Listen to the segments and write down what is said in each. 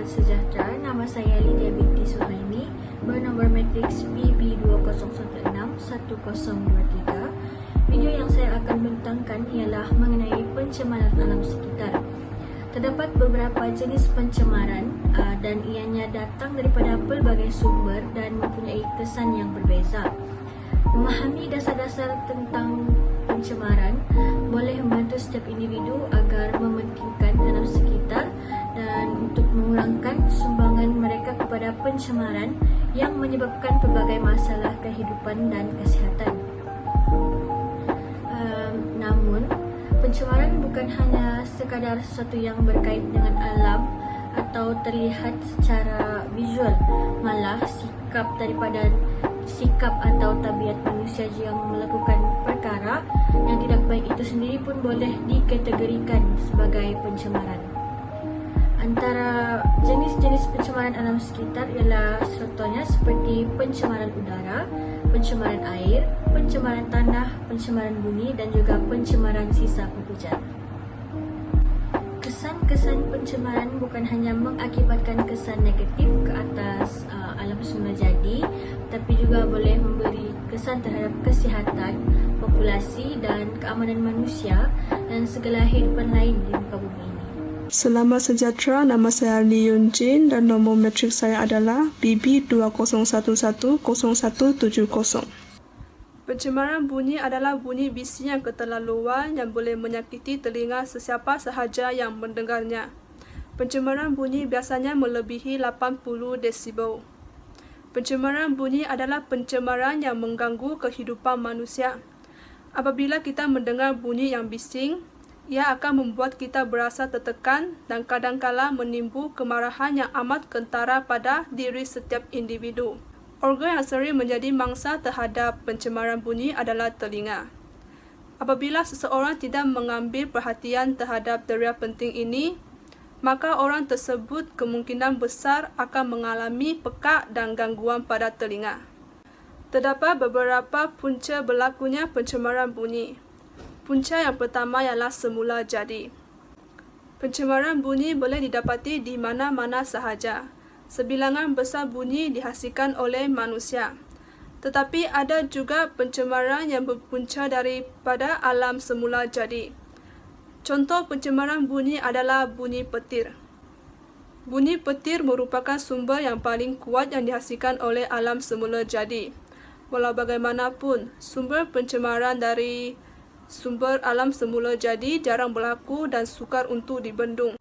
sahabat sejahtera, nama saya Lydia binti Suhaimi, bernomor matriks PB20161023. Video yang saya akan bentangkan ialah mengenai pencemaran alam sekitar. Terdapat beberapa jenis pencemaran dan ianya datang daripada pelbagai sumber dan mempunyai kesan yang berbeza. Memahami dasar-dasar tentang pencemaran boleh membantu setiap individu agar mementingkan alam sekitar dan untuk mengurangkan sumbangan mereka kepada pencemaran yang menyebabkan pelbagai masalah kehidupan dan kesihatan. Namun, pencemaran bukan hanya sekadar sesuatu yang berkait dengan alam atau terlihat secara visual, malah sikap atau tabiat manusia yang melakukan perkara yang tidak baik itu sendiri pun boleh dikategorikan sebagai pencemaran. Antara jenis-jenis pencemaran alam sekitar ialah contohnya seperti pencemaran udara, pencemaran air, pencemaran tanah, pencemaran bunyi dan juga pencemaran sisa pekerjaan. Kesan-kesan pencemaran bukan hanya mengakibatkan kesan negatif ke atas alam semula jadi, tapi juga boleh memberi kesan terhadap kesihatan, populasi dan keamanan manusia dan segala kehidupan lain di muka bumi ini. Selamat sejahtera, nama saya Lee Yun Jin dan nombor matriks saya adalah BB20110170. Pencemaran bunyi adalah bunyi bising yang keterlaluan yang boleh menyakiti telinga sesiapa sahaja yang mendengarnya. Pencemaran bunyi biasanya melebihi 80 desibel. Pencemaran bunyi adalah pencemaran yang mengganggu kehidupan manusia. Apabila kita mendengar bunyi yang bising, ia akan membuat kita berasa tertekan dan kadangkala menimbul kemarahan yang amat kentara pada diri setiap individu. Organ yang sering menjadi mangsa terhadap pencemaran bunyi adalah telinga. Apabila seseorang tidak mengambil perhatian terhadap deria penting ini, maka orang tersebut kemungkinan besar akan mengalami pekak dan gangguan pada telinga. Terdapat beberapa punca berlakunya pencemaran bunyi. Punca yang pertama ialah semula jadi. Pencemaran bunyi boleh didapati di mana-mana sahaja. Sebilangan besar bunyi dihasilkan oleh manusia. Tetapi ada juga pencemaran yang berpunca daripada alam semula jadi. Contoh pencemaran bunyi adalah bunyi petir. Bunyi petir merupakan sumber yang paling kuat yang dihasilkan oleh alam semula jadi. Walau bagaimanapun, sumber pencemaran dari sumber alam semula jadi jarang berlaku dan sukar untuk dibendung.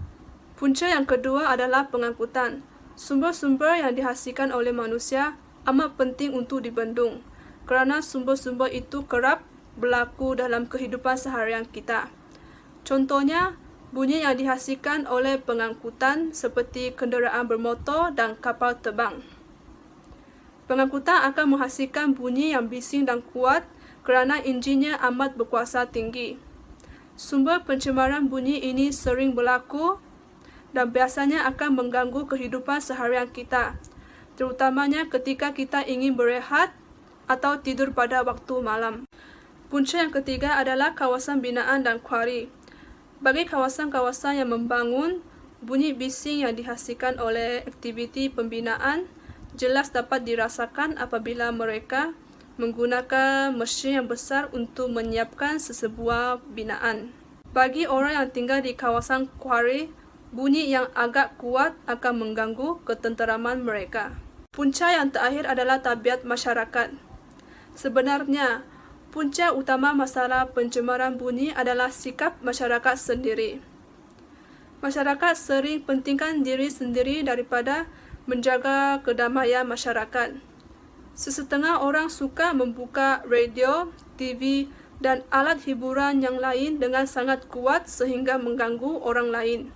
Punca yang kedua adalah pengangkutan. Sumber-sumber yang dihasilkan oleh manusia amat penting untuk dibendung kerana sumber-sumber itu kerap berlaku dalam kehidupan seharian kita. Contohnya, bunyi yang dihasilkan oleh pengangkutan seperti kenderaan bermotor dan kapal terbang. Pengangkutan akan menghasilkan bunyi yang bising dan kuat kerana enjinnya amat berkuasa tinggi. Sumber pencemaran bunyi ini sering berlaku dan biasanya akan mengganggu kehidupan seharian kita, terutamanya ketika kita ingin berehat atau tidur pada waktu malam. Punca yang ketiga adalah kawasan binaan dan kuari. Bagi kawasan-kawasan yang membangun, bunyi bising yang dihasilkan oleh aktiviti pembinaan jelas dapat dirasakan apabila mereka menggunakan mesin yang besar untuk menyiapkan sesebuah binaan. Bagi orang yang tinggal di kawasan kuari, bunyi yang agak kuat akan mengganggu ketenteraman mereka. Punca yang terakhir adalah tabiat masyarakat. Sebenarnya, punca utama masalah pencemaran bunyi adalah sikap masyarakat sendiri. Masyarakat sering pentingkan diri sendiri daripada menjaga kedamaian masyarakat. Sesetengah orang suka membuka radio, TV dan alat hiburan yang lain dengan sangat kuat sehingga mengganggu orang lain.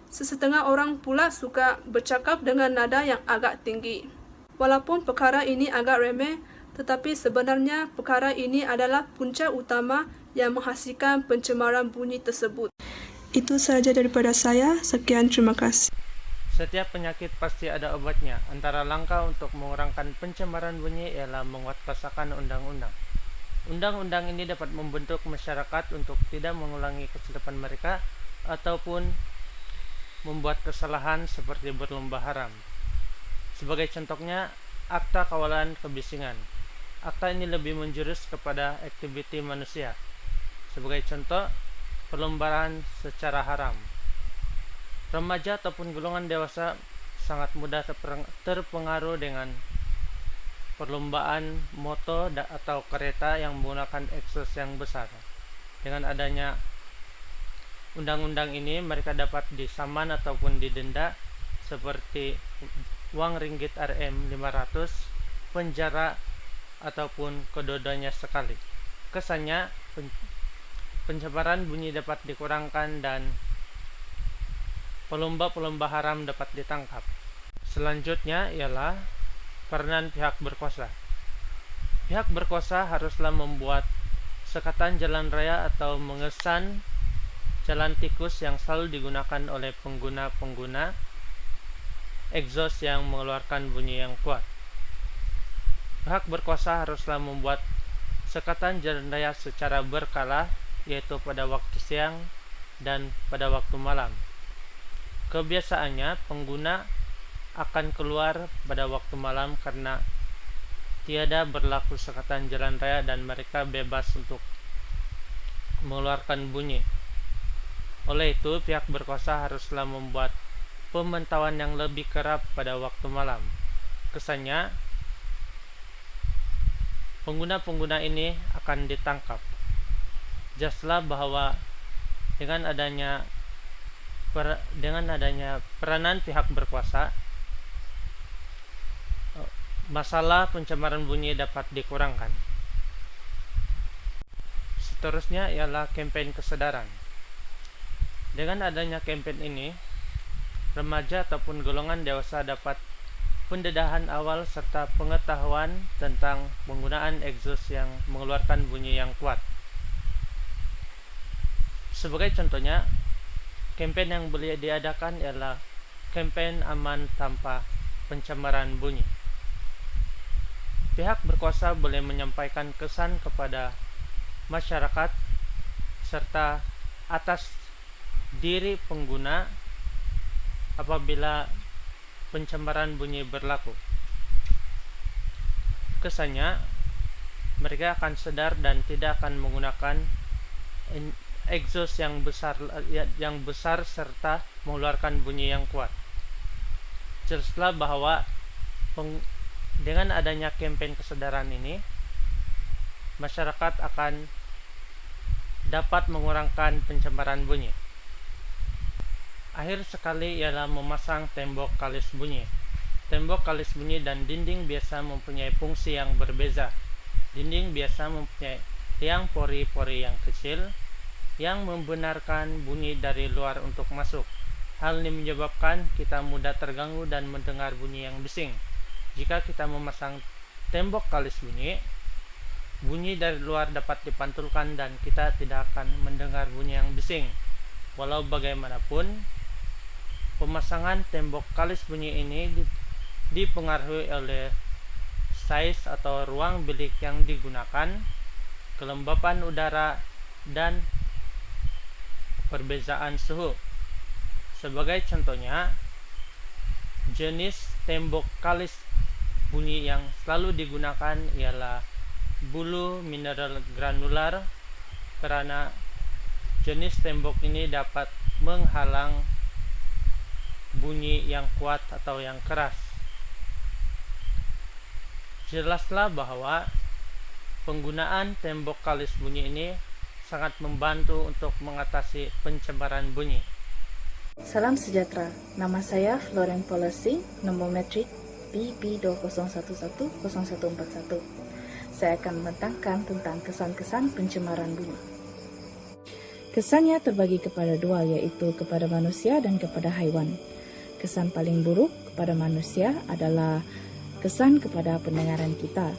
Sesetengah orang pula suka bercakap dengan nada yang agak tinggi. Walaupun perkara ini agak remeh, tetapi sebenarnya perkara ini adalah punca utama yang menghasilkan pencemaran bunyi tersebut. Itu sahaja daripada saya. Sekian, terima kasih. Setiap penyakit pasti ada obatnya. Antara langkah untuk mengurangkan pencemaran bunyi ialah menguatkuasakan undang-undang. Undang-undang ini dapat membentuk masyarakat untuk tidak mengulangi kesilapan mereka ataupun membuat kesalahan seperti berlomba haram. Sebagai contohnya, akta kawalan kebisingan. Akta ini lebih menjurus kepada aktiviti manusia. Sebagai contoh, perlombaan secara haram. Remaja ataupun golongan dewasa sangat mudah terpengaruh dengan perlombaan moto atau kereta yang menggunakan exhaust yang besar. Dengan adanya undang-undang ini, mereka dapat disaman ataupun didenda seperti uang ringgit RM 500, penjara, ataupun kedua-duanya sekali. Kesannya, pencemaran bunyi dapat dikurangkan dan pelomba-pelomba haram dapat ditangkap. Selanjutnya ialah peranan pihak berkuasa. Pihak berkuasa haruslah membuat sekatan jalan raya atau mengesan jalan tikus yang selalu digunakan oleh pengguna-pengguna exhaust yang mengeluarkan bunyi yang kuat. Pihak berkuasa haruslah membuat sekatan jalan raya secara berkala, yaitu pada waktu siang dan pada waktu malam. Kebiasaannya, pengguna akan keluar pada waktu malam karena tiada berlaku sekatan jalan raya dan mereka bebas untuk mengeluarkan bunyi. Oleh itu, pihak berkuasa haruslah membuat pemantauan yang lebih kerap pada waktu malam. Kesannya, pengguna-pengguna ini akan ditangkap. Jelaslah bahwa dengan adanya peranan pihak berkuasa, masalah pencemaran bunyi dapat dikurangkan. Seterusnya ialah kampanye kesadaran. Dengan adanya kampanye ini, remaja ataupun golongan dewasa dapat pendedahan awal serta pengetahuan tentang penggunaan exhaust yang mengeluarkan bunyi yang kuat. Sebagai contohnya, kampanye yang boleh diadakan ialah kampanye aman tanpa pencemaran bunyi. Pihak berkuasa boleh menyampaikan kesan kepada masyarakat serta atas diri pengguna apabila pencemaran bunyi berlaku. Kesannya, mereka akan sadar dan tidak akan menggunakan exhaust yang besar serta mengeluarkan bunyi yang kuat. Jelaslah bahwa dengan adanya kampanye kesadaran ini, masyarakat akan dapat mengurangkan pencemaran bunyi. Akhir sekali ialah memasang tembok kalis bunyi. Tembok kalis bunyi dan dinding biasa mempunyai fungsi yang berbeza. Dinding biasa mempunyai tiang pori-pori yang kecil yang membenarkan bunyi dari luar untuk masuk. Hal ini menyebabkan kita mudah terganggu dan mendengar bunyi yang bising. Jika kita memasang tembok kalis bunyi, bunyi dari luar dapat dipantulkan dan kita tidak akan mendengar bunyi yang bising. Walau bagaimanapun, pemasangan tembok kalis bunyi ini dipengaruhi oleh size atau ruang bilik yang digunakan, kelembapan udara, dan perbezaan suhu. Sebagai contohnya, jenis tembok kalis bunyi yang selalu digunakan ialah bulu mineral granular, karena jenis tembok ini dapat menghalang bunyi yang kuat atau yang keras. Jelaslah bahwa penggunaan tembok kalis bunyi ini sangat membantu untuk mengatasi pencemaran bunyi. Salam sejahtera, nama saya Floren Polisi, nomor metrik BB20110141. Saya akan membentangkan tentang kesan-kesan pencemaran bunyi. Kesannya terbagi kepada dua, yaitu kepada manusia dan kepada haiwan. Kesan paling buruk kepada manusia adalah kesan kepada pendengaran kita.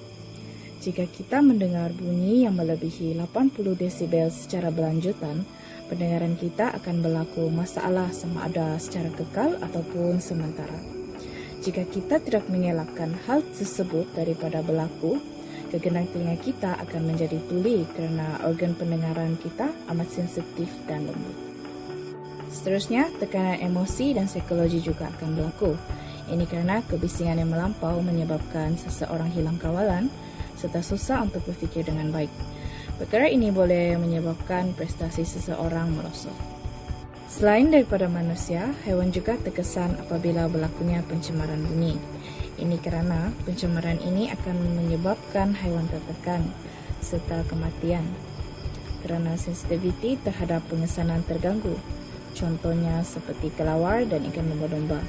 Jika kita mendengar bunyi yang melebihi 80 desibel secara berlanjutan, pendengaran kita akan berlaku masalah sama ada secara kekal ataupun sementara. Jika kita tidak mengelakkan hal tersebut daripada berlaku, kegenang telinga kita akan menjadi tuli kerana organ pendengaran kita amat sensitif dan lembut. Seterusnya, tekanan emosi dan psikologi juga akan berlaku. Ini kerana kebisingan yang melampau menyebabkan seseorang hilang kawalan serta susah untuk berfikir dengan baik. Perkara ini boleh menyebabkan prestasi seseorang merosot. Selain daripada manusia, haiwan juga terkesan apabila berlakunya pencemaran bunyi. Ini kerana pencemaran ini akan menyebabkan haiwan tertekan serta kematian kerana sensitiviti terhadap pengesanan terganggu. Contohnya seperti kelawar dan ikan domba-domba.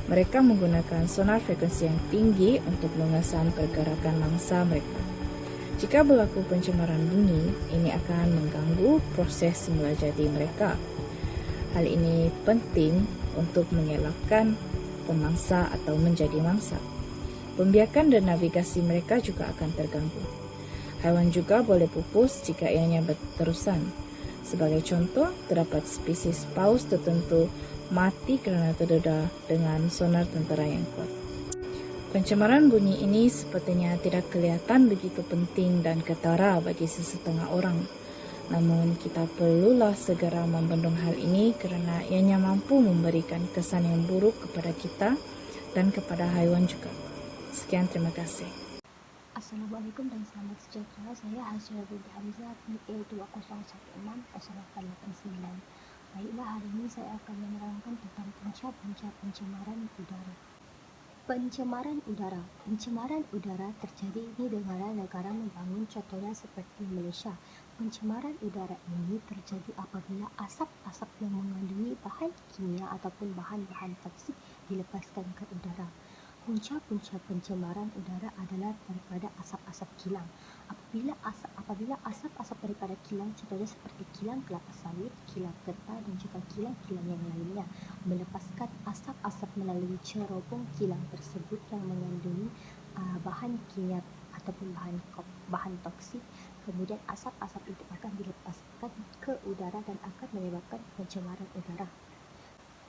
Mereka menggunakan sonar frekuensi yang tinggi untuk mengesan pergerakan mangsa mereka. Jika berlaku pencemaran bunyi, ini akan mengganggu proses semula jadi mereka. Hal ini penting untuk mengelakkan pemangsa atau menjadi mangsa. Pembiakan dan navigasi mereka juga akan terganggu. Haiwan juga boleh pupus jika ianya berterusan. Sebagai contoh, terdapat spesies paus tertentu mati kerana terdedah dengan sonar tentera yang kuat. Pencemaran bunyi ini sepertinya tidak kelihatan begitu penting dan ketara bagi sesetengah orang. Namun kita perlulah segera membendung hal ini kerana ianya mampu memberikan kesan yang buruk kepada kita dan kepada haiwan juga. Sekian, terima kasih. Assalamualaikum dan selamat sejahtera. Saya Hasra Binti Hamzah, PA 20160889. Baiklah, hari ini saya akan menerangkan tentang punca-punca pencemaran udara. Pencemaran udara terjadi di negara-negara membangun, contohnya seperti Malaysia. Pencemaran udara ini terjadi apabila asap-asap yang mengandungi bahan kimia ataupun bahan-bahan toksik dilepaskan ke udara. Punca-punca pencemaran udara adalah daripada asap-asap kilang. Apabila asap-asap daripada kilang, contohnya seperti kilang kelapa sawit, kilang getah dan juga kilang-kilang yang lainnya, melepaskan asap-asap melalui cerobong kilang tersebut yang mengandungi bahan kimia ataupun bahan toksik, kemudian asap-asap itu akan dilepaskan ke udara dan akan menyebabkan pencemaran udara.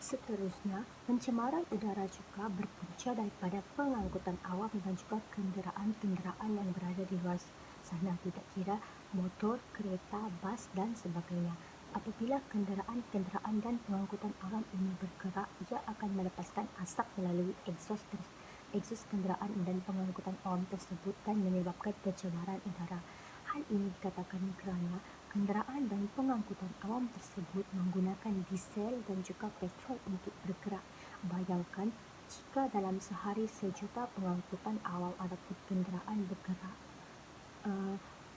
Seterusnya, pencemaran udara juga berpunca daripada pengangkutan awam dan juga kenderaan-kenderaan yang berada di luar sana, tidak kira motor, kereta, bas dan sebagainya. Apabila kenderaan-kenderaan dan pengangkutan awam ini bergerak, ia akan melepaskan asap melalui egsos kenderaan dan pengangkutan awam tersebut dan menyebabkan pencemaran udara. Hal ini dikatakan kerana kenderaan dan pengangkutan awam tersebut menggunakan diesel dan juga petrol untuk bergerak. Bayangkan jika dalam sehari 1 juta pengangkutan awam ataupun kenderaan bergerak,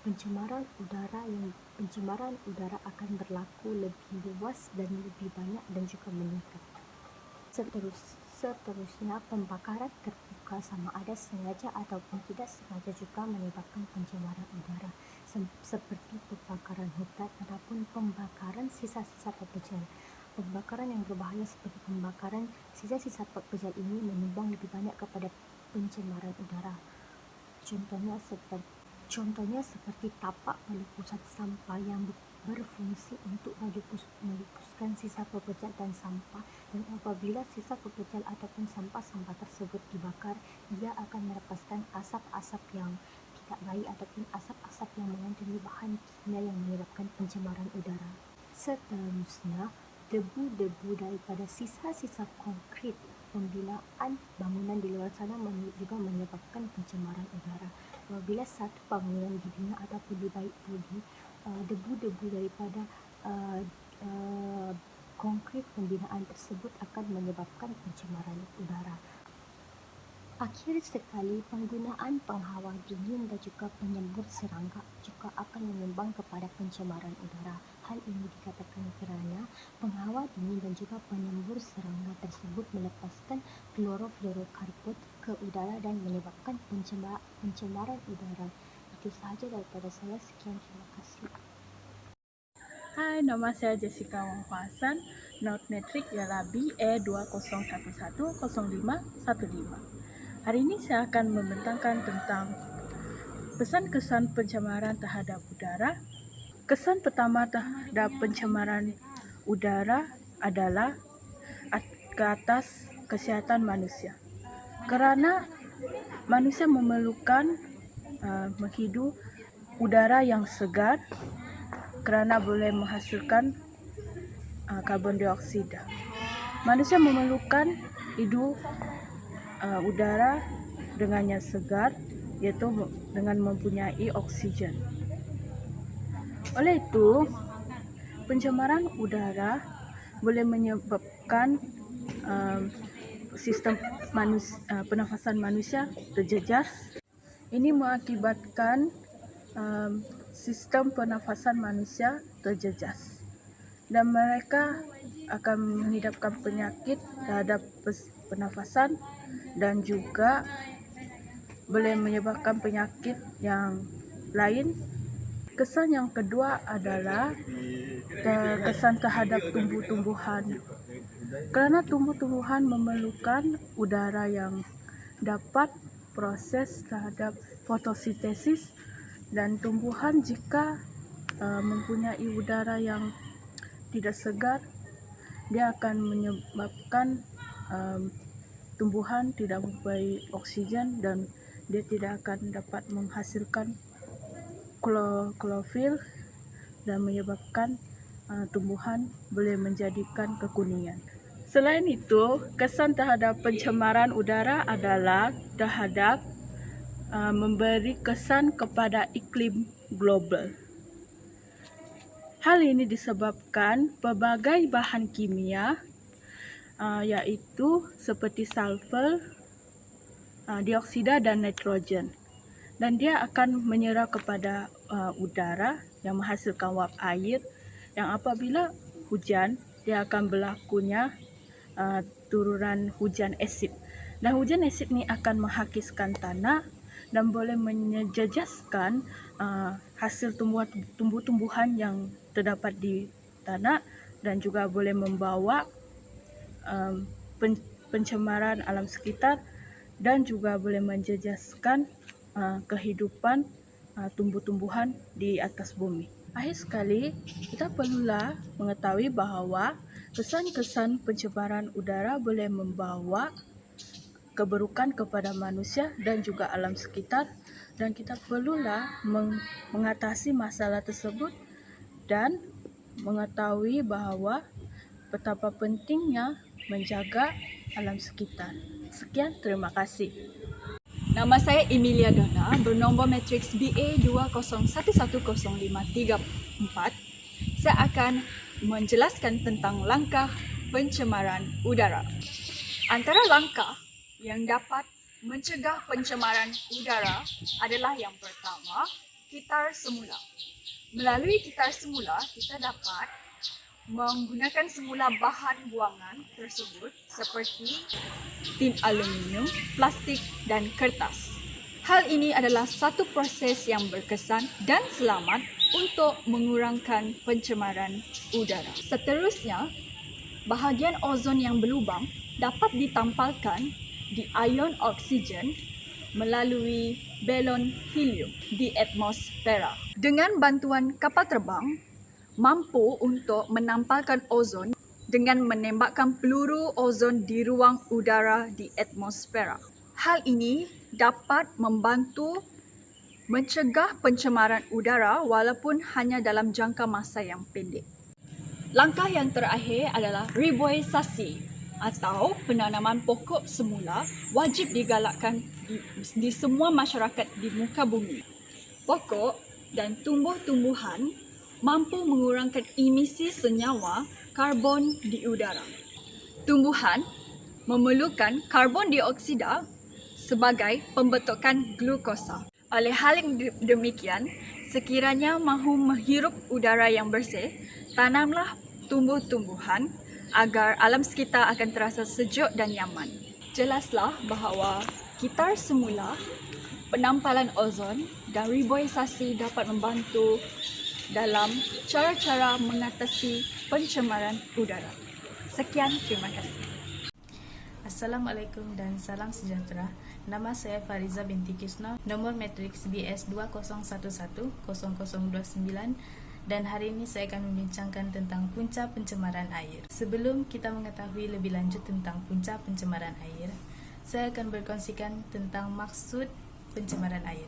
pencemaran udara akan berlaku lebih luas dan lebih banyak dan juga meningkat. Seterusnya, pembakaran terbuka sama ada sengaja ataupun tidak sengaja juga menyebabkan pencemaran udara, seperti pembakaran hutan ataupun pembakaran sisa-sisa pepejal. Pembakaran yang berbahaya seperti pembakaran sisa-sisa pepejal ini menyumbang lebih banyak kepada pencemaran udara. Contohnya seperti tapak pelupusan sampah yang berfungsi untuk melupuskan sisa pepejal dan sampah, dan apabila sisa pepejal ataupun sampah-sampah tersebut dibakar, ia akan melepaskan asap-asap yang tidak baik ataupun asap-asap yang mengandungi bahan kimia yang menyebabkan pencemaran udara. Seterusnya, debu-debu daripada sisa-sisa konkrit pembinaan bangunan di luar sana juga menyebabkan pencemaran udara. Apabila satu bangunan dibina ataupun dibaik budi, debu-debu daripada konkrit pembinaan tersebut akan menyebabkan pencemaran udara. Akhir sekali, penggunaan penghawa dingin dan juga penyembur serangga juga akan menyumbang kepada pencemaran udara. Hal ini dikatakan kerana penghawa dingin dan juga penyembur serangga tersebut melepaskan klorofluorokarbon ke udara dan menyebabkan pencemaran udara. Itu sahaja daripada saya. Sekian, terima kasih. Hai, nama saya Jessica Wong Hasan. Note metrik ialah BE20110515. Hari ini saya akan membentangkan tentang pesan-kesan pencemaran terhadap udara. Kesan pertama terhadap pencemaran udara adalah ke atas kesihatan manusia. Kerana manusia memerlukan menghidup udara yang segar kerana boleh menghasilkan karbon dioksida. Manusia memerlukan hidup udara dengannya segar, yaitu dengan mempunyai oksigen. Oleh itu, pencemaran udara boleh menyebabkan sistem pernafasan manusia terjejas. Ini mengakibatkan sistem pernafasan manusia terjejas dan mereka akan mengidapkan penyakit terhadap pernafasan dan juga boleh menyebabkan penyakit yang lain. Kesan yang kedua adalah kesan terhadap tumbuh-tumbuhan. Kerana tumbuh-tumbuhan memerlukan udara yang dapat proses terhadap fotosintesis, dan tumbuhan jika mempunyai udara yang tidak segar, dia akan menyebabkan tumbuhan tidak mempunyai oksigen dan dia tidak akan dapat menghasilkan klorofil dan menyebabkan tumbuhan boleh menjadikan kekuningan. Selain itu, kesan terhadap pencemaran udara adalah terhadap memberi kesan kepada iklim global. Hal ini disebabkan pelbagai bahan kimia iaitu seperti sulfur, dioksida dan nitrogen, dan dia akan menyerap kepada udara yang menghasilkan wap air yang apabila hujan dia akan berlakunya turunan hujan asid, dan hujan asid ini akan menghakiskan tanah dan boleh menjejaskan hasil tumbuh-tumbuhan yang terdapat di tanah dan juga boleh membawa pencemaran alam sekitar dan juga boleh menjejaskan kehidupan tumbuh-tumbuhan di atas bumi. Akhir sekali, kita perlulah mengetahui bahawa kesan-kesan pencemaran udara boleh membawa keburukan kepada manusia dan juga alam sekitar, dan kita perlulah mengatasi masalah tersebut dan mengetahui bahawa betapa pentingnya menjaga alam sekitar. Sekian, terima kasih. Nama saya Emilia Donna, bernombor matriks BA 201105344. Saya akan menjelaskan tentang langkah pencemaran udara. Antara langkah yang dapat mencegah pencemaran udara adalah yang pertama, kitar semula. Melalui kitar semula, kita dapat menggunakan semula bahan buangan tersebut seperti tin aluminium, plastik dan kertas. Hal ini adalah satu proses yang berkesan dan selamat untuk mengurangkan pencemaran udara. Seterusnya, bahagian ozon yang berlubang dapat ditampalkan di ion oksigen melalui balon helium di atmosfera. Dengan bantuan kapal terbang, mampu untuk menampalkan ozon dengan menembakkan peluru ozon di ruang udara di atmosfera. Hal ini dapat membantu mencegah pencemaran udara walaupun hanya dalam jangka masa yang pendek. Langkah yang terakhir adalah reboisasi atau penanaman pokok semula wajib digalakkan di semua masyarakat di muka bumi. Pokok dan tumbuh-tumbuhan mampu mengurangkan emisi senyawa karbon di udara. Tumbuhan memerlukan karbon dioksida sebagai pembentukan glukosa. Oleh hal yang demikian, sekiranya mahu menghirup udara yang bersih, tanamlah tumbuh-tumbuhan agar alam sekitar akan terasa sejuk dan nyaman. Jelaslah bahawa kitar semula, penampalan ozon dan reboisasi dapat membantu dalam cara-cara mengatasi pencemaran udara. Sekian, terima kasih. Assalamualaikum dan salam sejahtera. Nama saya Fariza binti Kisna, nomor matriks BS 20110029, dan hari ini saya akan membincangkan tentang punca pencemaran air. Sebelum kita mengetahui lebih lanjut tentang punca pencemaran air, saya akan berkongsikan tentang maksud pencemaran air.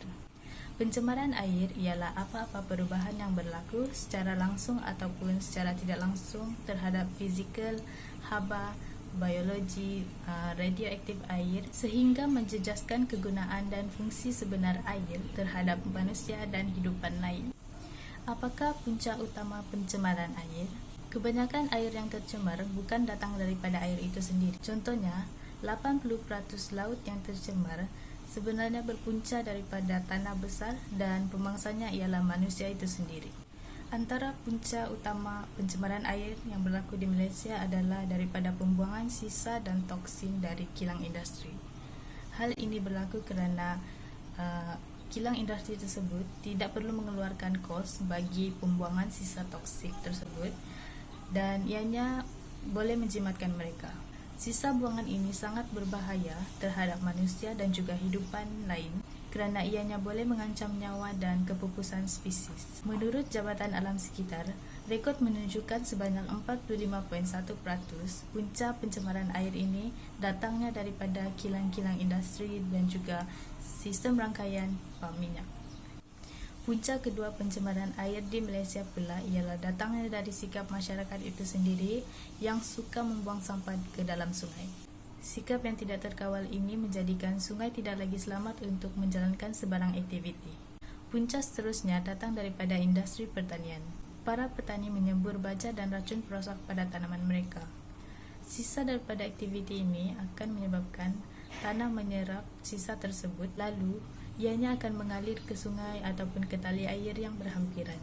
Pencemaran air ialah apa-apa perubahan yang berlaku secara langsung ataupun secara tidak langsung terhadap fizikal, haba, biologi, radioaktif air sehingga menjejaskan kegunaan dan fungsi sebenar air terhadap manusia dan hidupan lain. Apakah punca utama pencemaran air? Kebanyakan air yang tercemar bukan datang daripada air itu sendiri. Contohnya, 80% laut yang tercemar sebenarnya berpunca daripada tanah besar dan pemangsanya ialah manusia itu sendiri. Antara punca utama pencemaran air yang berlaku di Malaysia adalah daripada pembuangan sisa dan toksin dari kilang industri. Hal ini berlaku kerana kilang industri tersebut tidak perlu mengeluarkan kos bagi pembuangan sisa toksik tersebut dan ianya boleh menjimatkan mereka. Sisa buangan ini sangat berbahaya terhadap manusia dan juga hidupan lain kerana ianya boleh mengancam nyawa dan kepupusan spesies. Menurut Jabatan Alam Sekitar, rekod menunjukkan sebanyak 45.1% punca pencemaran air ini datangnya daripada kilang-kilang industri dan juga sistem rangkaian pam minyak. Punca kedua pencemaran air di Malaysia pula ialah datangnya dari sikap masyarakat itu sendiri yang suka membuang sampah ke dalam sungai. Sikap yang tidak terkawal ini menjadikan sungai tidak lagi selamat untuk menjalankan sebarang aktiviti. Punca seterusnya datang daripada industri pertanian. Para petani menyembur baja dan racun perosak pada tanaman mereka. Sisa daripada aktiviti ini akan menyebabkan tanah menyerap sisa tersebut, lalu ianya akan mengalir ke sungai ataupun ke tali air yang berhampiran.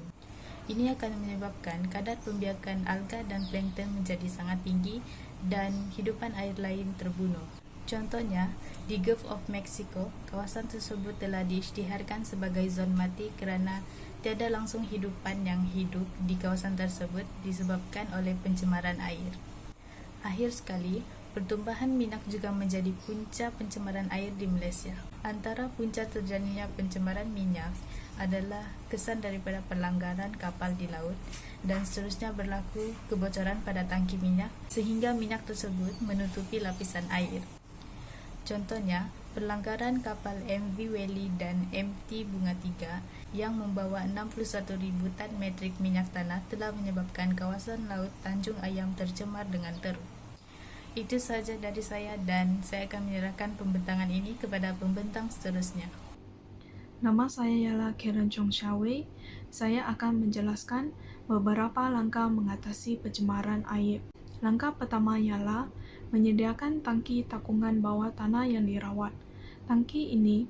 Ini akan menyebabkan kadar pembiakan alga dan plankton menjadi sangat tinggi dan hidupan air lain terbunuh. Contohnya, di Gulf of Mexico, kawasan tersebut telah diisytiharkan sebagai zon mati kerana tiada langsung hidupan yang hidup di kawasan tersebut disebabkan oleh pencemaran air. Akhir sekali, pertumbuhan minyak juga menjadi punca pencemaran air di Malaysia. Antara punca terjadinya pencemaran minyak adalah kesan daripada pelanggaran kapal di laut dan seterusnya berlaku kebocoran pada tangki minyak sehingga minyak tersebut menutupi lapisan air. Contohnya, pelanggaran kapal MV Wally dan MT Bunga 3 yang membawa 61,000 tan metrik minyak tanah telah menyebabkan kawasan laut Tanjung Ayam tercemar dengan teruk. Itu sahaja dari saya dan saya akan menyerahkan pembentangan ini kepada pembentang seterusnya. Nama saya ialah Karen Chong Shawei. Saya akan menjelaskan beberapa langkah mengatasi pencemaran air. Langkah pertama ialah menyediakan tangki takungan bawah tanah yang dirawat. Tangki ini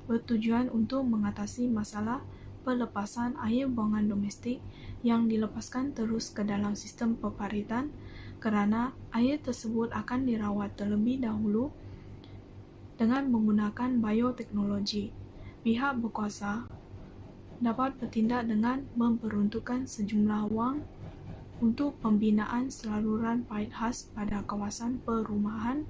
bertujuan untuk mengatasi masalah pelepasan air buangan domestik yang dilepaskan terus ke dalam sistem peparitan kerana air tersebut akan dirawat terlebih dahulu dengan menggunakan bioteknologi. Pihak berkuasa dapat bertindak dengan memperuntukkan sejumlah wang untuk pembinaan saluran paip khas pada kawasan perumahan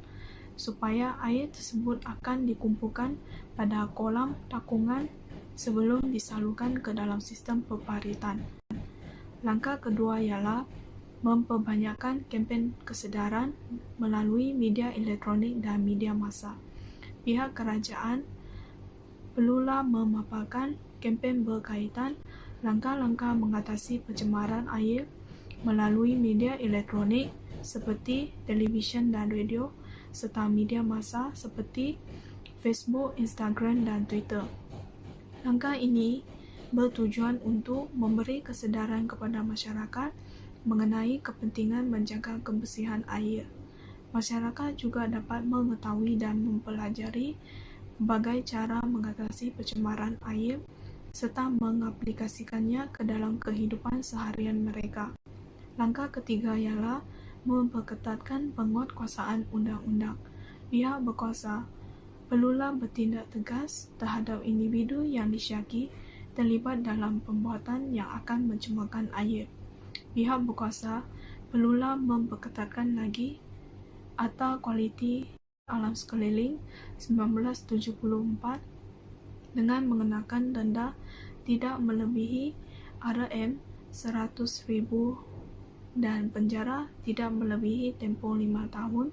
supaya air tersebut akan dikumpulkan pada kolam takungan sebelum disalurkan ke dalam sistem peparitan. Langkah kedua ialah memperbanyakkan kempen kesedaran melalui media elektronik dan media massa. Pihak kerajaan perlulah memaparkan kempen berkaitan langkah-langkah mengatasi pencemaran air melalui media elektronik seperti televisyen dan radio serta media massa seperti Facebook, Instagram dan Twitter. Langkah ini bertujuan untuk memberi kesedaran kepada masyarakat mengenai kepentingan menjaga kebersihan air. Masyarakat juga dapat mengetahui dan mempelajari berbagai cara mengatasi pencemaran air serta mengaplikasikannya ke dalam kehidupan seharian mereka. Langkah ketiga ialah memperketatkan penguatkuasaan undang-undang. Pihak berkuasa perlulah bertindak tegas terhadap individu yang disyaki terlibat dalam perbuatan yang akan mencemarkan air. Pihak berkuasa perlulah memperketatkan lagi Akta Kualiti Alam Sekeliling 1974 dengan mengenakan denda tidak melebihi RM100,000 dan penjara tidak melebihi tempoh 5 tahun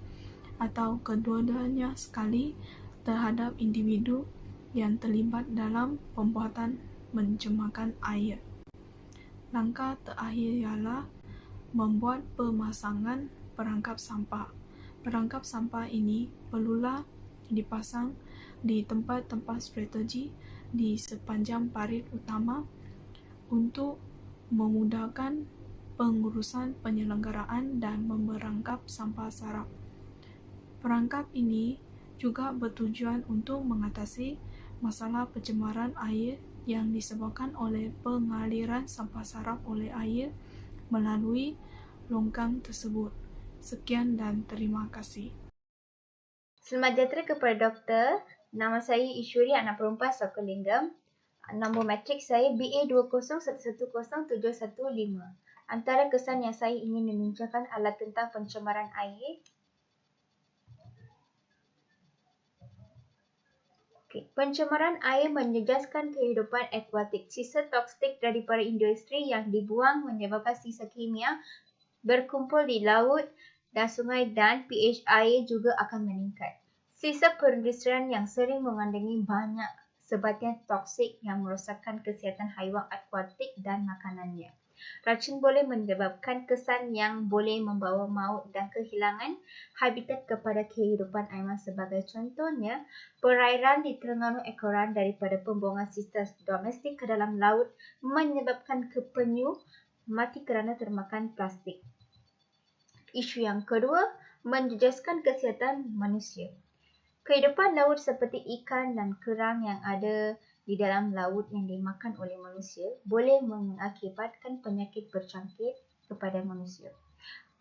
atau kedua-duanya sekali terhadap individu yang terlibat dalam pembuatan mencemarkan air. Langkah terakhir ialah membuat pemasangan perangkap sampah. Perangkap sampah ini perlulah dipasang di tempat-tempat strategi di sepanjang parit utama untuk memudahkan pengurusan penyelenggaraan dan memerangkap sampah sarap. Perangkap ini juga bertujuan untuk mengatasi masalah pencemaran air yang disebabkan oleh pengaliran sampah sarap oleh air melalui longgang tersebut. Sekian dan terima kasih. Selamat sejahtera kepada doktor. Nama saya Ishwari Anak Perempuan Sokolingam. Nombor matrik saya BA201107115. Antara kesan yang saya ingin membincangkan adalah tentang pencemaran air. Pencemaran air menjejaskan kehidupan akuatik. Sisa toksik daripada industri yang dibuang menyebabkan sisa kimia berkumpul di laut dan sungai dan pH air juga akan meningkat. Sisa perindustrian yang sering mengandungi banyak sebahagian toksik yang merosakkan kesihatan haiwan akuatik dan makanannya. Racun boleh menyebabkan kesan yang boleh membawa maut dan kehilangan habitat kepada kehidupan haiwan. Sebagai contohnya, perairan di Terengganu ekoran daripada pembuangan sisa domestik ke dalam laut menyebabkan penyu mati kerana termakan plastik. Isu yang kedua, menjejaskan kesihatan manusia. Kehidupan laut seperti ikan dan kerang yang ada di dalam laut yang dimakan oleh manusia boleh mengakibatkan penyakit berjangkit kepada manusia.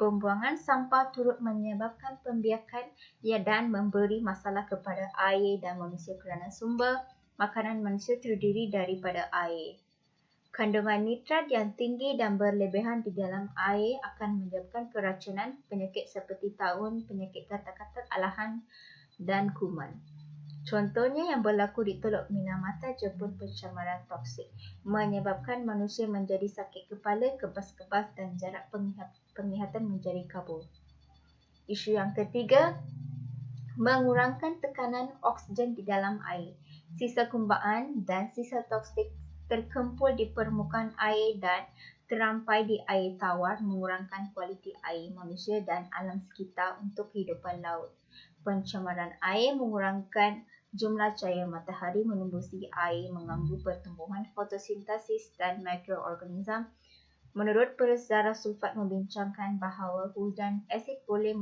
Pembuangan sampah turut menyebabkan pembiakan dan memberi masalah kepada air dan manusia kerana sumber makanan manusia terdiri daripada air. Kandungan nitrat yang tinggi dan berlebihan di dalam air akan menyebabkan keracunan penyakit seperti taun, penyakit katak-katak alahan dan kuman. Contohnya yang berlaku di Teluk Minamata Jepun, pencemaran toksik menyebabkan manusia menjadi sakit kepala, kebas-kebas dan jarak penglihatan menjadi kabur. Isu yang ketiga, mengurangkan tekanan oksigen di dalam air. Sisa kumbaan dan sisa toksik terkumpul di permukaan air dan terampai di air tawar mengurangkan kualiti air manusia dan alam sekitar untuk kehidupan laut. Pencemaran air mengurangkan jumlah cahaya matahari menembusi air, mengganggu pertumbuhan fotosintesis dan mikroorganisme. Menurut Zara Sulfat membincangkan bahawa hujan asid boleh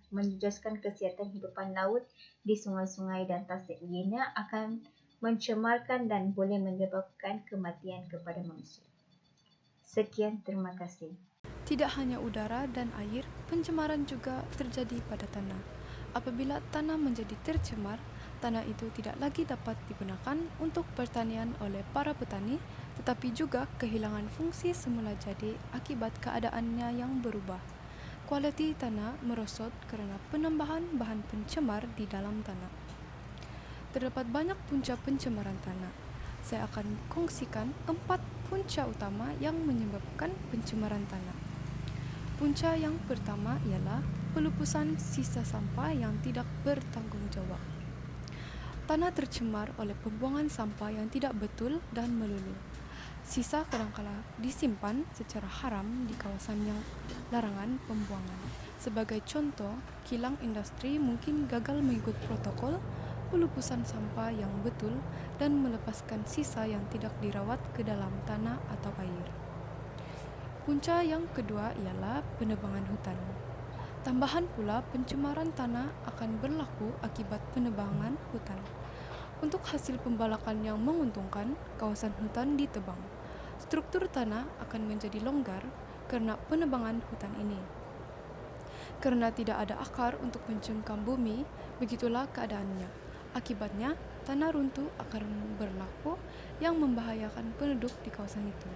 menjejaskan kesihatan hidupan laut di sungai-sungai dan tasik. Ianya akan mencemarkan dan boleh menyebabkan kematian kepada manusia. Sekian, terima kasih. Tidak hanya udara dan air, pencemaran juga terjadi pada tanah. Apabila tanah menjadi tercemar, tanah itu tidak lagi dapat digunakan untuk pertanian oleh para petani, tetapi juga kehilangan fungsi semula jadi akibat keadaannya yang berubah. Kualiti tanah merosot kerana penambahan bahan pencemar di dalam tanah. Terdapat banyak punca pencemaran tanah. Saya akan kongsikan 4 punca utama yang menyebabkan pencemaran tanah. Punca yang pertama ialah pelupusan sisa sampah yang tidak bertanggungjawab. Tanah tercemar oleh pembuangan sampah yang tidak betul dan melulu. Sisa kadangkala disimpan secara haram di kawasan yang larangan pembuangan. Sebagai contoh, kilang industri mungkin gagal mengikut protokol pelupusan sampah yang betul dan melepaskan sisa yang tidak dirawat ke dalam tanah atau air. Punca yang kedua ialah penebangan hutan. Tambahan pula pencemaran tanah akan berlaku akibat penebangan hutan. Untuk hasil pembalakan yang menguntungkan, kawasan hutan ditebang. Struktur tanah akan menjadi longgar kerana penebangan hutan ini. Kerana tidak ada akar untuk mencengkam bumi, begitulah keadaannya. Akibatnya, tanah runtuh akan berlaku yang membahayakan penduduk di kawasan itu.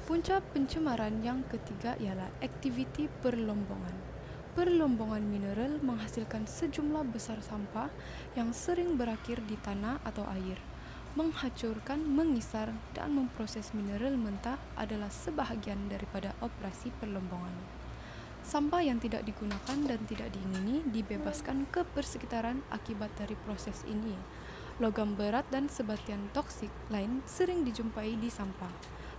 Punca pencemaran yang ketiga ialah aktiviti perlombongan. Perlombongan mineral menghasilkan sejumlah besar sampah yang sering berakhir di tanah atau air. Menghancurkan, mengisar dan memproses mineral mentah adalah sebahagian daripada operasi perlombongan. Sampah yang tidak digunakan dan tidak diingini dibebaskan ke persekitaran akibat dari proses ini. logam berat dan sebatian toksik lain sering dijumpai di sampah,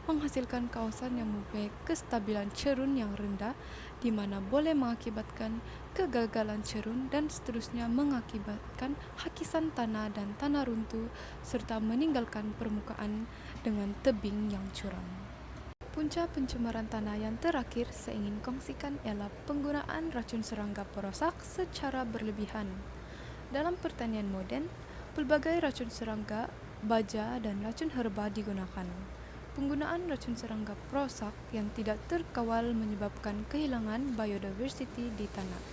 menghasilkan kawasan yang mempunyai kestabilan cerun yang rendah di mana boleh mengakibatkan kegagalan cerun dan seterusnya mengakibatkan hakisan tanah dan tanah runtuh serta meninggalkan permukaan dengan tebing yang curam. Punca pencemaran tanah yang terakhir saya ingin kongsikan ialah penggunaan racun serangga perosak secara berlebihan. Dalam pertanian moden, pelbagai racun serangga, baja dan racun herba digunakan. Penggunaan racun serangga perosak yang tidak terkawal menyebabkan kehilangan biodiversity di tanah.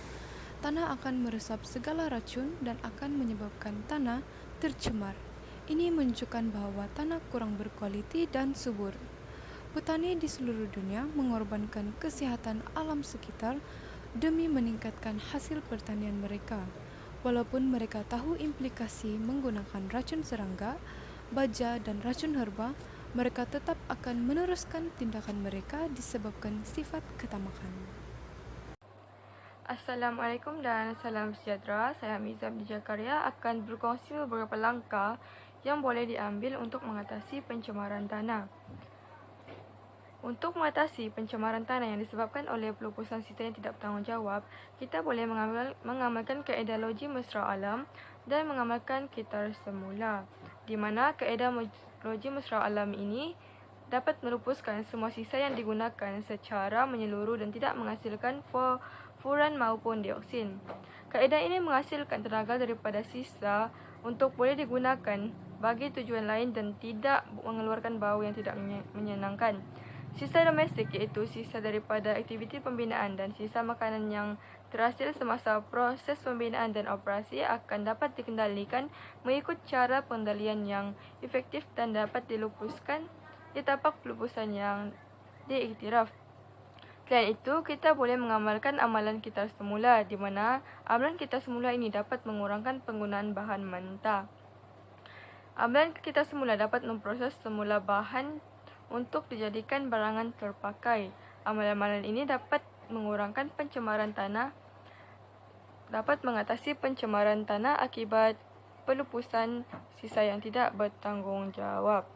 Tanah akan meresap segala racun dan akan menyebabkan tanah tercemar. Ini menunjukkan bahawa tanah kurang berkualiti dan subur. Petani di seluruh dunia mengorbankan kesihatan alam sekitar demi meningkatkan hasil pertanian mereka. Walaupun mereka tahu implikasi menggunakan racun serangga, baja dan racun herba, mereka tetap akan meneruskan tindakan mereka disebabkan sifat ketamakan. Assalamualaikum dan salam sejahtera. Saya Miza Abdi Jakaria akan berkongsi beberapa langkah yang boleh diambil untuk mengatasi pencemaran tanah. Untuk mengatasi pencemaran tanah yang disebabkan oleh pelupusan sisa yang tidak bertanggungjawab, kita boleh mengamalkan kaedah logi mesra alam dan mengamalkan kitar semula, di mana kaedah logi mesra alam ini dapat melupuskan semua sisa yang digunakan secara menyeluruh dan tidak menghasilkan furan maupun dioksin. Kaedah ini menghasilkan tenaga daripada sisa untuk boleh digunakan bagi tujuan lain dan tidak mengeluarkan bau yang tidak menyenangkan. Sisa domestik iaitu sisa daripada aktiviti pembinaan dan sisa makanan yang terhasil semasa proses pembinaan dan operasi akan dapat dikendalikan mengikut cara pengendalian yang efektif dan dapat dilupuskan di tapak pelupusan yang diiktiraf. Selain itu, kita boleh mengamalkan amalan kitar semula di mana amalan kitar semula ini dapat mengurangkan penggunaan bahan mentah. Amalan kitar semula dapat memproses semula bahan untuk dijadikan barangan terpakai. Amalan-amalan ini dapat mengurangkan pencemaran tanah, dapat mengatasi pencemaran tanah akibat pelupusan sisa yang tidak bertanggungjawab.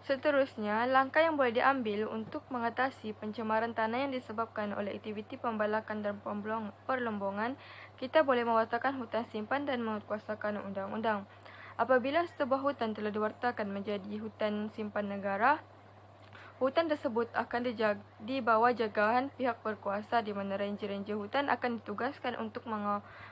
Seterusnya, langkah yang boleh diambil untuk mengatasi pencemaran tanah yang disebabkan oleh aktiviti pembalakan dan perlombongan, kita boleh mewartakan hutan simpan dan menguatkuasakan undang-undang. Apabila sebuah hutan telah diwartakan menjadi hutan simpan negara, hutan tersebut akan di bawah jagahan pihak berkuasa di mana ranger-ranger hutan akan ditugaskan untuk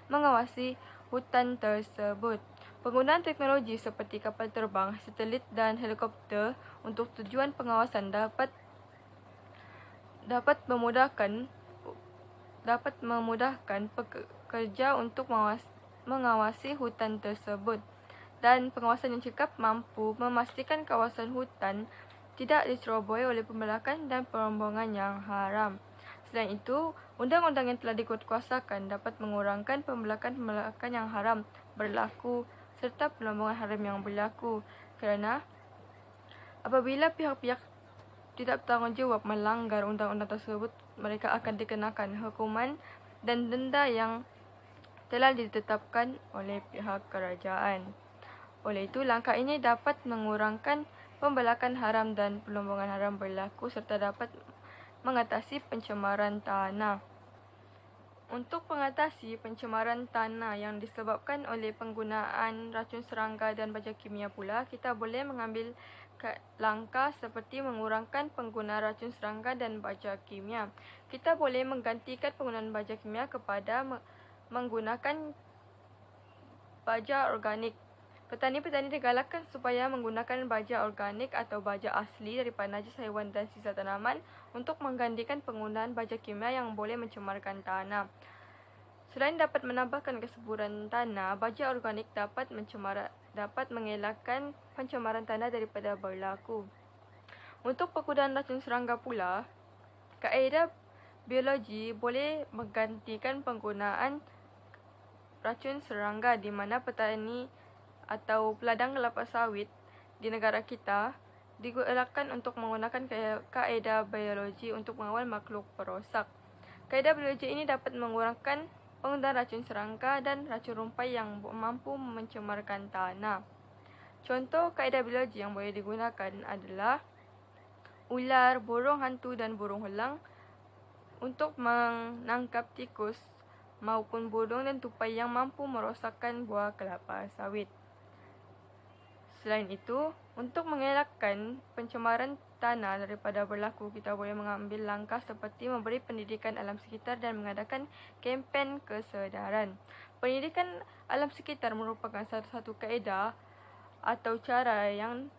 mengawasi hutan tersebut. Penggunaan teknologi seperti kapal terbang, satelit dan helikopter untuk tujuan pengawasan dapat memudahkan pekerja untuk mengawasi hutan tersebut. Dan pengawasan yang cekap mampu memastikan kawasan hutan tidak diceroboi oleh pembalakan dan perombongan yang haram. Selain itu, undang-undang yang telah dikuatkuasakan dapat mengurangkan pembalakan yang haram berlaku serta perombongan haram yang berlaku kerana apabila pihak-pihak tidak bertanggungjawab melanggar undang-undang tersebut, mereka akan dikenakan hukuman dan denda yang telah ditetapkan oleh pihak kerajaan. Oleh itu, langkah ini dapat mengurangkan pembalakan haram dan pelombongan haram berlaku serta dapat mengatasi pencemaran tanah. Untuk mengatasi pencemaran tanah yang disebabkan oleh penggunaan racun serangga dan baja kimia pula, kita boleh mengambil langkah seperti mengurangkan penggunaan racun serangga dan baja kimia. Kita boleh menggantikan penggunaan baja kimia kepada menggunakan baja organik. Petani-petani digalakkan supaya menggunakan baja organik atau baja asli daripada najis haiwan dan sisa tanaman untuk menggantikan penggunaan baja kimia yang boleh mencemarkan tanah. Selain dapat menambahkan kesuburan tanah, baja organik dapat mengelakkan pencemaran tanah daripada berlaku. Untuk penggunaan racun serangga pula, kaedah biologi boleh menggantikan penggunaan racun serangga di mana petani atau peladang kelapa sawit di negara kita digalakkan untuk menggunakan kaedah biologi untuk mengawal makhluk perosak. Kaedah biologi ini dapat mengurangkan penggunaan racun serangga dan racun rumpai yang mampu mencemarkan tanah. Contoh kaedah biologi yang boleh digunakan adalah ular, burung hantu dan burung helang untuk menangkap tikus maupun burung dan tupai yang mampu merosakkan buah kelapa sawit. Selain itu, untuk mengelakkan pencemaran tanah daripada berlaku, kita boleh mengambil langkah seperti memberi pendidikan alam sekitar dan mengadakan kempen kesedaran. Pendidikan alam sekitar merupakan salah satu kaedah atau cara yang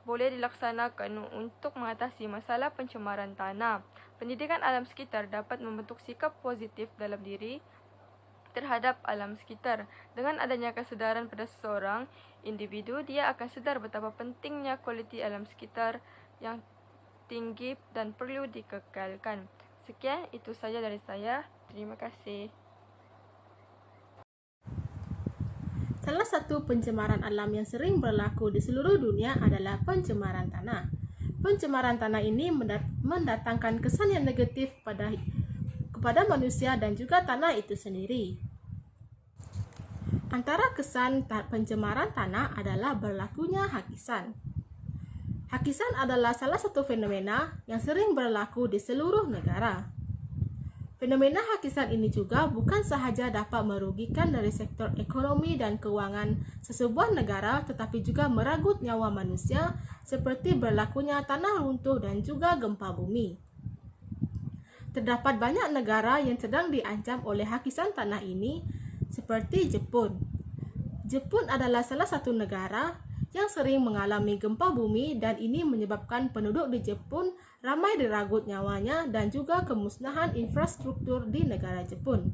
boleh dilaksanakan untuk mengatasi masalah pencemaran tanah. Pendidikan alam sekitar dapat membentuk sikap positif dalam diri terhadap alam sekitar. Dengan adanya kesedaran pada seseorang individu, dia akan sedar betapa pentingnya kualiti alam sekitar yang tinggi dan perlu dikekalkan. Sekian, itu saja dari saya. Terima kasih. Salah satu pencemaran alam yang sering berlaku di seluruh dunia adalah pencemaran tanah. Pencemaran tanah ini mendatangkan kesan yang negatif kepada manusia dan juga tanah itu sendiri. Antara kesan pencemaran tanah adalah berlakunya hakisan. Hakisan adalah salah satu fenomena yang sering berlaku di seluruh negara. Fenomena hakisan ini juga bukan sahaja dapat merugikan dari sektor ekonomi dan keuangan sesebuah negara, tetapi juga merenggut nyawa manusia seperti berlakunya tanah runtuh dan juga gempa bumi. Terdapat banyak negara yang sedang diancam oleh hakisan tanah ini, seperti Jepun. Jepun adalah salah satu negara yang sering mengalami gempa bumi dan ini menyebabkan penduduk di Jepun ramai direnggut nyawanya dan juga kemusnahan infrastruktur di negara Jepun.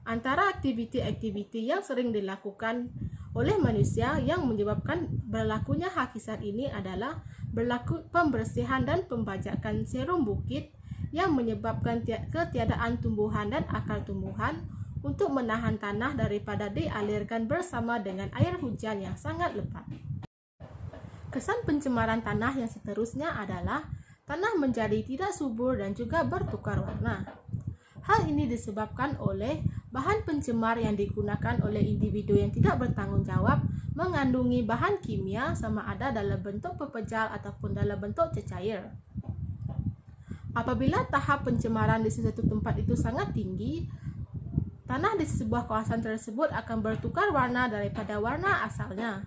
Antara aktiviti-aktiviti yang sering dilakukan oleh manusia yang menyebabkan berlakunya hakisan ini adalah berlaku pembersihan dan pembajakan serum bukit yang menyebabkan ketiadaan tumbuhan dan akar tumbuhan untuk menahan tanah daripada dialirkan bersama dengan air hujan yang sangat lebat. Kesan pencemaran tanah yang seterusnya adalah tanah menjadi tidak subur dan juga bertukar warna. Hal ini disebabkan oleh bahan pencemar yang digunakan oleh individu yang tidak bertanggung jawab mengandungi bahan kimia sama ada dalam bentuk pepejal ataupun dalam bentuk cecair. Apabila tahap pencemaran di suatu tempat itu sangat tinggi, tanah di sebuah kawasan tersebut akan bertukar warna daripada warna asalnya.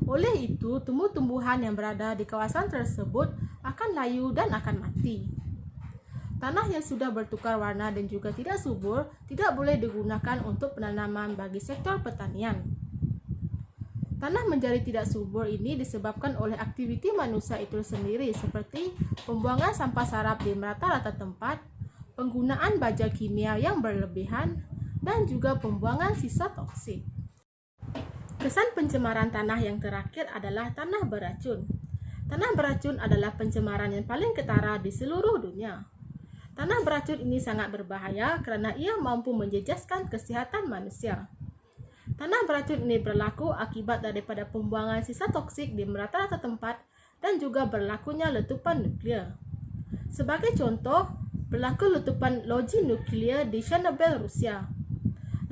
Oleh itu, tumbuh-tumbuhan yang berada di kawasan tersebut akan layu dan akan mati. Tanah yang sudah bertukar warna dan juga tidak subur tidak boleh digunakan untuk penanaman bagi sektor pertanian. Tanah menjadi tidak subur ini disebabkan oleh aktiviti manusia itu sendiri seperti pembuangan sampah sarap di rata-rata tempat, penggunaan baja kimia yang berlebihan, dan juga pembuangan sisa toksik. Kesan pencemaran tanah yang terakhir adalah tanah beracun. Tanah beracun adalah pencemaran yang paling ketara di seluruh dunia. Tanah beracun ini sangat berbahaya kerana ia mampu menjejaskan kesihatan manusia. Tanah beracun ini berlaku akibat daripada pembuangan sisa toksik di rata-rata tempat dan juga berlakunya letupan nuklear. Sebagai contoh, berlaku letupan loji nuklear di Chernobyl, Rusia.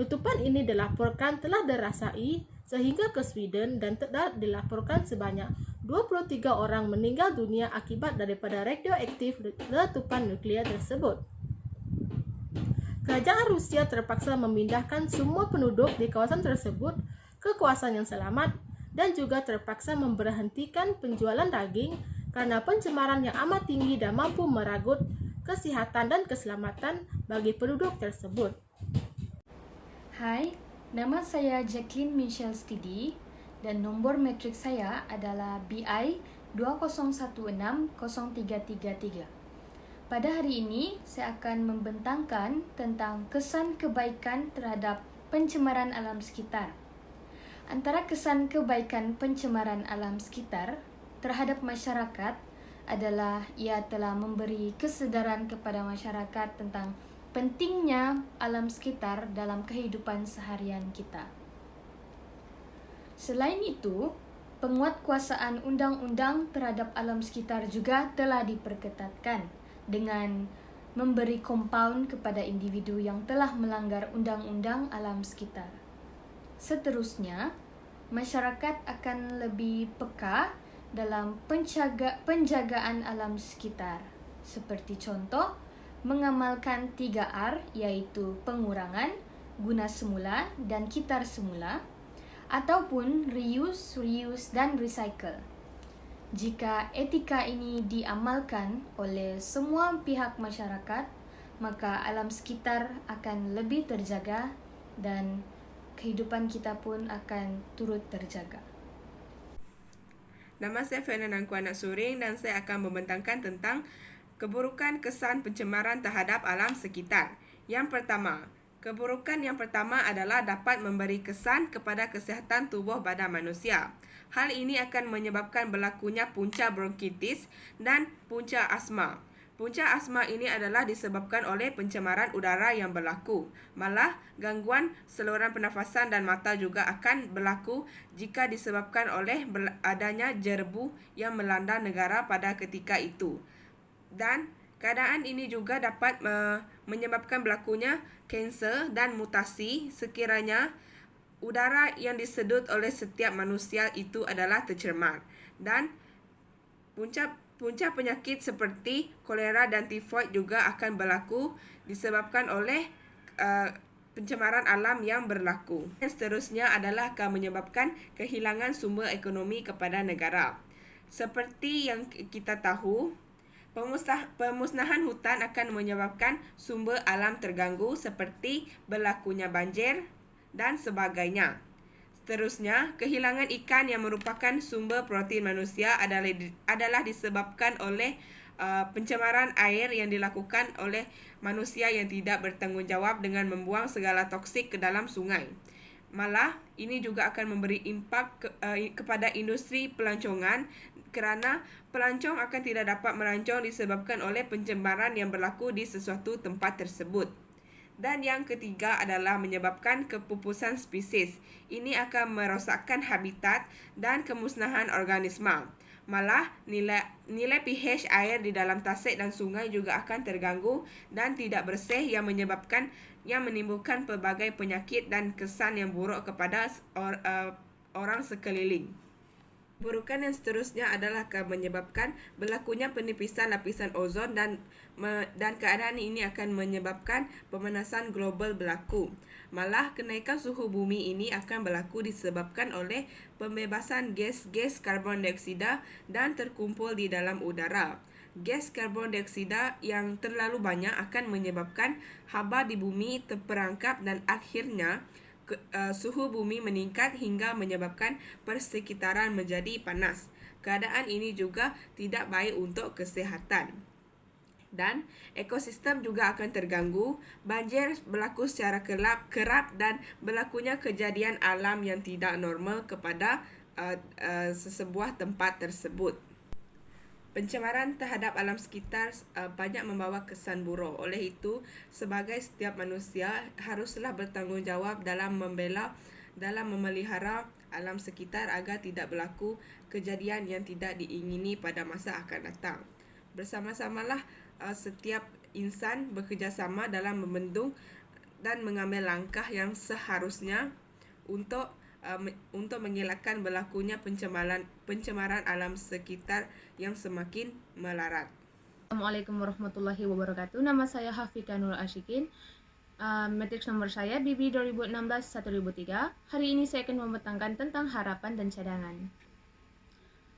Letupan ini dilaporkan telah dirasai sehingga ke Sweden dan telah dilaporkan sebanyak 23 orang meninggal dunia akibat daripada radioaktif letupan nuklear tersebut. Kerajaan Rusia terpaksa memindahkan semua penduduk di kawasan tersebut ke kawasan yang selamat dan juga terpaksa memberhentikan penjualan daging karena pencemaran yang amat tinggi dan mampu merenggut kesihatan dan keselamatan bagi penduduk tersebut. Hai, nama saya Jacqueline Michelle Stidi dan nombor metrik saya adalah BI 20160333. Pada hari ini, saya akan membentangkan tentang kesan kebaikan terhadap pencemaran alam sekitar. Antara kesan kebaikan pencemaran alam sekitar terhadap masyarakat adalah ia telah memberi kesedaran kepada masyarakat tentang pentingnya alam sekitar dalam kehidupan seharian kita. Selain itu, penguatkuasaan undang-undang terhadap alam sekitar juga telah diperketatkan dengan memberi kompaun kepada individu yang telah melanggar undang-undang alam sekitar. Seterusnya, masyarakat akan lebih peka dalam penjagaan alam sekitar. Seperti contoh, mengamalkan 3R iaitu pengurangan, guna semula dan kitar semula, ataupun reuse, dan recycle. Jika etika ini diamalkan oleh semua pihak masyarakat, maka alam sekitar akan lebih terjaga dan kehidupan kita pun akan turut terjaga. Nama saya Fernand Kuana Suring dan saya akan membentangkan tentang keburukan kesan pencemaran terhadap alam sekitar. Yang pertama, keburukan yang pertama adalah dapat memberi kesan kepada kesihatan tubuh badan manusia. Hal ini akan menyebabkan berlakunya punca bronkitis dan punca asma. Punca asma ini adalah disebabkan oleh pencemaran udara yang berlaku. Malah, gangguan saluran pernafasan dan mata juga akan berlaku jika disebabkan oleh adanya jerbu yang melanda negara pada ketika itu. Dan keadaan ini juga dapat menyebabkan berlakunya kanser dan mutasi sekiranya udara yang disedut oleh setiap manusia itu adalah tercemar. Dan punca penyakit seperti kolera dan tifoid juga akan berlaku disebabkan oleh pencemaran alam yang berlaku. Dan seterusnya adalah akan menyebabkan kehilangan sumber ekonomi kepada negara. Seperti yang kita tahu, pemusnahan hutan akan menyebabkan sumber alam terganggu seperti berlakunya banjir dan sebagainya. Seterusnya, kehilangan ikan yang merupakan sumber protein manusia adalah disebabkan oleh pencemaran air yang dilakukan oleh manusia yang tidak bertanggungjawab dengan membuang segala toksik ke dalam sungai. Malah, ini juga akan memberi impak kepada industri pelancongan kerana pelancong akan tidak dapat melancong disebabkan oleh pencemaran yang berlaku di sesuatu tempat tersebut. Dan yang ketiga adalah menyebabkan kepupusan spesies. Ini akan merosakkan habitat dan kemusnahan organisma. Malah, nilai pH air di dalam tasik dan sungai juga akan terganggu dan tidak bersih yang menimbulkan pelbagai penyakit dan kesan yang buruk kepada orang sekeliling. Keburukan yang seterusnya adalah akan menyebabkan berlakunya penipisan lapisan ozon dan keadaan ini akan menyebabkan pemanasan global berlaku. Malah, kenaikan suhu bumi ini akan berlaku disebabkan oleh pembebasan gas karbon dioksida dan terkumpul di dalam udara. Gas karbon dioksida yang terlalu banyak akan menyebabkan haba di bumi terperangkap dan akhirnya suhu bumi meningkat hingga menyebabkan persekitaran menjadi panas. Keadaan ini juga tidak baik untuk kesihatan. Dan ekosistem juga akan terganggu, banjir berlaku secara kerap dan berlakunya kejadian alam yang tidak normal kepada sesebuah tempat tersebut. Pencemaran terhadap alam sekitar banyak membawa kesan buruk. Oleh itu, sebagai setiap manusia haruslah bertanggungjawab dalam memelihara alam sekitar agar tidak berlaku kejadian yang tidak diingini pada masa akan datang. Bersama-samalah setiap insan bekerjasama dalam membendung dan mengambil langkah yang seharusnya untuk mengelakkan berlakunya pencemaran alam sekitar yang semakin melarat. Assalamualaikum warahmatullahi wabarakatuh. Nama saya Hafika Nurul Ashikin. Matriks nomor saya BB 2016-1003. Hari ini saya akan membentangkan tentang harapan dan cadangan.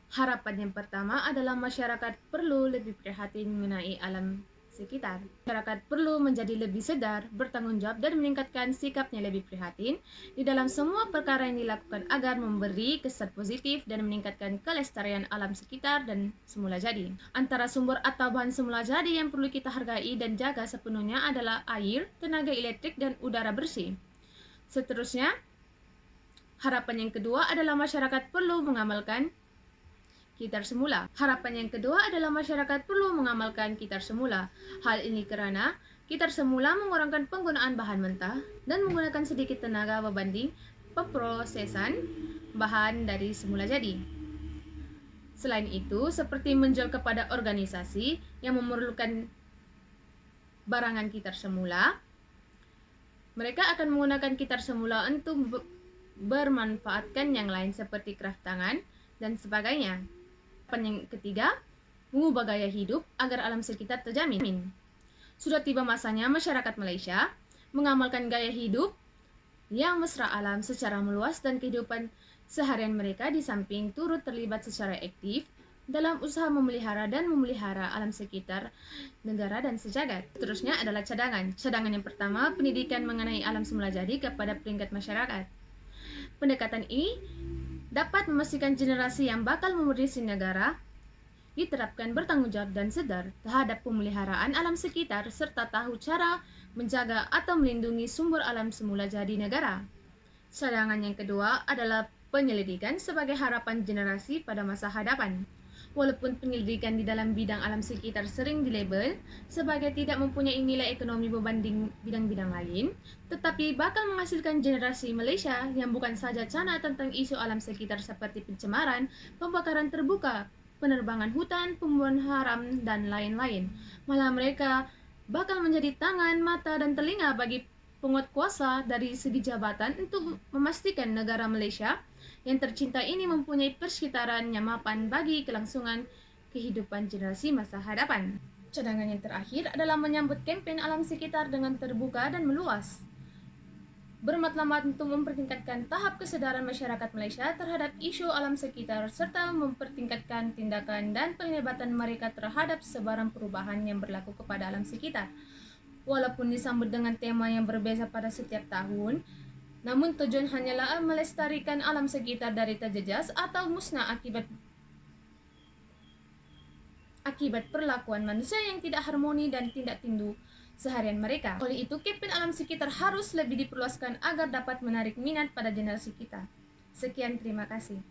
Harapan yang pertama adalah masyarakat perlu lebih prihatin mengenai alam sekitar. Masyarakat perlu menjadi lebih sedar, bertanggung jawab dan meningkatkan sikapnya lebih prihatin di dalam semua perkara yang dilakukan agar memberi kesan positif dan meningkatkan kelestarian alam sekitar dan semula jadi. Antara sumber atau bahan semula jadi yang perlu kita hargai dan jaga sepenuhnya adalah air, tenaga elektrik dan udara bersih. Seterusnya, harapan yang kedua adalah masyarakat perlu mengamalkan kitar semula. Harapan yang kedua adalah masyarakat perlu mengamalkan kitar semula. Hal ini kerana kitar semula mengurangkan penggunaan bahan mentah dan menggunakan sedikit tenaga berbanding pemprosesan bahan dari semula jadi. Selain itu, seperti menjual kepada organisasi yang memerlukan barangan kitar semula, mereka akan menggunakan kitar semula untuk bermanfaatkan yang lain seperti kraft tangan dan sebagainya. Yang ketiga, mengubah gaya hidup agar alam sekitar terjamin. Sudah tiba masanya masyarakat Malaysia mengamalkan gaya hidup yang mesra alam secara meluas dan kehidupan seharian mereka di samping turut terlibat secara aktif dalam usaha memelihara alam sekitar negara dan sejagat. Seterusnya adalah cadangan. Cadangan yang pertama, pendidikan mengenai alam semula jadi kepada peringkat masyarakat. Pendekatan ini dapat memastikan generasi yang bakal mewarisi negara diterapkan bertanggung jawab dan sadar terhadap pemeliharaan alam sekitar serta tahu cara menjaga atau melindungi sumber alam semula jadi negara. Cadangan yang kedua adalah penyelidikan sebagai harapan generasi pada masa hadapan. Walaupun penyelidikan di dalam bidang alam sekitar sering dilabel sebagai tidak mempunyai nilai ekonomi berbanding bidang-bidang lain, tetapi bakal menghasilkan generasi Malaysia yang bukan saja cana tentang isu alam sekitar seperti pencemaran, pembakaran terbuka, penerbangan hutan, pembunuhan haram, dan lain-lain. Malah mereka bakal menjadi tangan, mata, dan telinga bagi penguatkuasa dari segi jabatan untuk memastikan negara Malaysia yang tercinta ini mempunyai persekitaran yang mapan bagi kelangsungan kehidupan generasi masa hadapan. Cadangan yang terakhir adalah menyambut kempen alam sekitar dengan terbuka dan meluas. Bermatlamat untuk mempertingkatkan tahap kesadaran masyarakat Malaysia terhadap isu alam sekitar serta mempertingkatkan tindakan dan penglibatan mereka terhadap sebarang perubahan yang berlaku kepada alam sekitar. Walaupun disambut dengan tema yang berbeza pada setiap tahun, namun tujuan hanyalah melestarikan alam sekitar dari terjejas atau musnah akibat perlakuan manusia yang tidak harmoni dan tindak tinduk seharian mereka. Oleh itu, kempen alam sekitar harus lebih diperluaskan agar dapat menarik minat pada generasi kita. Sekian, terima kasih.